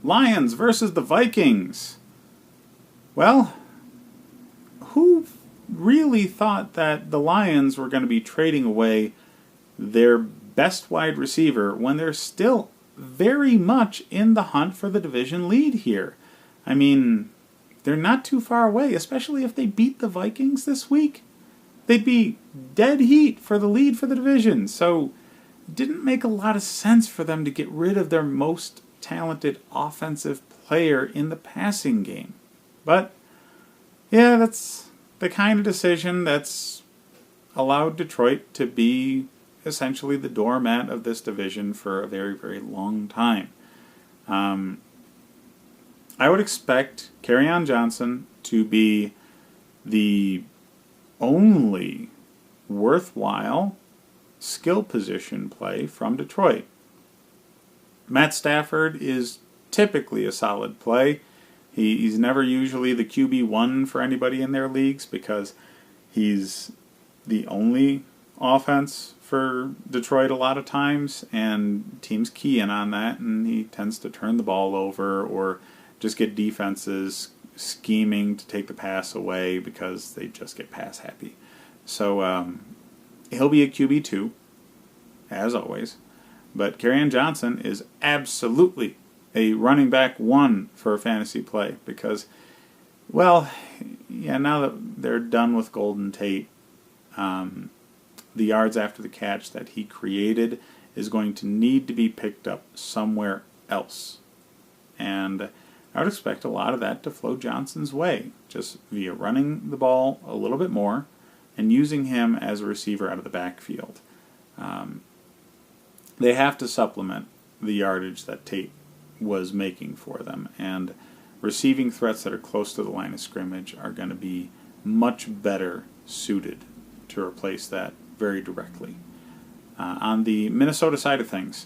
Lions versus the Vikings. Well, who really thought that the Lions were going to be trading away their best wide receiver when they're still very much in the hunt for the division lead here? I mean, they're not too far away, especially if they beat the Vikings this week. They'd be dead heat for the lead for the division. So it didn't make a lot of sense for them to get rid of their most talented offensive player in the passing game. But yeah, that's the kind of decision that's allowed Detroit to be essentially the doormat of this division for a very, very long time. I would expect Kerryon Johnson to be the only worthwhile skill position play from Detroit. Matt Stafford is typically a solid play. He's never usually the QB1 for anybody in their leagues because he's the only offense for Detroit a lot of times, and teams key in on that, and he tends to turn the ball over or just get defenses scheming to take the pass away because they just get pass happy. So he'll be a QB2, as always. But Kerryon Johnson is absolutely a running back 1 for a fantasy play because, well, yeah, now that they're done with Golden Tate, the yards after the catch that he created is going to need to be picked up somewhere else. And I would expect a lot of that to flow Johnson's way, just via running the ball a little bit more and using him as a receiver out of the backfield. They have to supplement the yardage that Tate was making for them, and receiving threats that are close to the line of scrimmage are going to be much better suited to replace that very directly. On the Minnesota side of things,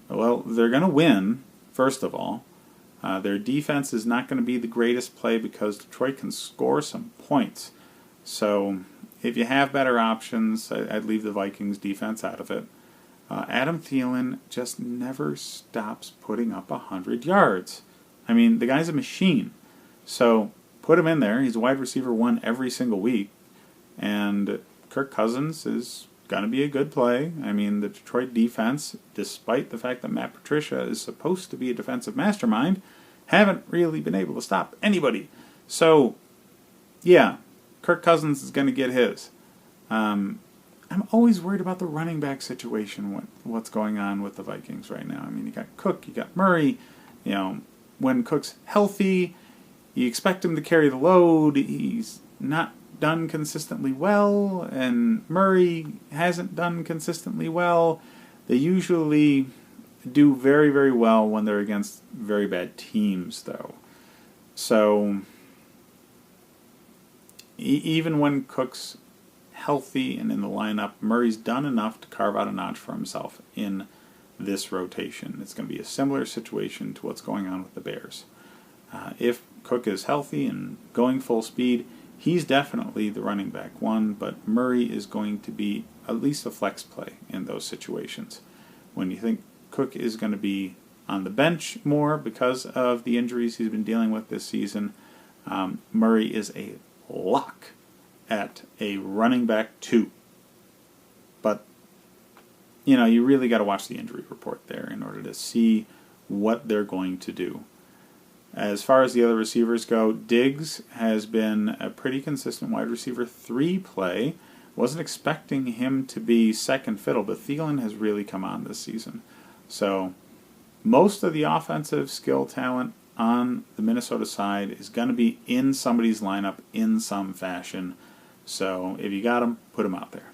well, they're going to win, first of all. Their defense is not going to be the greatest play because Detroit can score some points. So if you have better options, I'd leave the Vikings defense out of it. Adam Thielen just never stops putting up 100 yards. I mean, the guy's a machine. So put him in there. He's a wide receiver 1 every single week. And Kirk Cousins is going to be a good play. I mean, the Detroit defense, despite the fact that Matt Patricia is supposed to be a defensive mastermind, haven't really been able to stop anybody. So, yeah, Kirk Cousins is going to get his. I'm always worried about the running back situation, what's going on with the Vikings right now. I mean, you got Cook, you got Murray. You know, when Cook's healthy, you expect him to carry the load. He's not done consistently well, and Murray hasn't done consistently well. They usually do very, very well when they're against very bad teams, though. So even when Cook's healthy and in the lineup, Murray's done enough to carve out a notch for himself in this rotation. It's going to be a similar situation to what's going on with the Bears. If Cook is healthy and going full speed, he's definitely the running back 1, but Murray is going to be at least a flex play in those situations. When you think Cook is going to be on the bench more because of the injuries he's been dealing with this season, Murray is a lock at a running back 2. But, you know, you really got to watch the injury report there in order to see what they're going to do. As far as the other receivers go, Diggs has been a pretty consistent wide receiver 3 play. Wasn't expecting him to be second fiddle, but Thielen has really come on this season. So most of the offensive skill talent on the Minnesota side is going to be in somebody's lineup in some fashion. So if you got him, put him out there.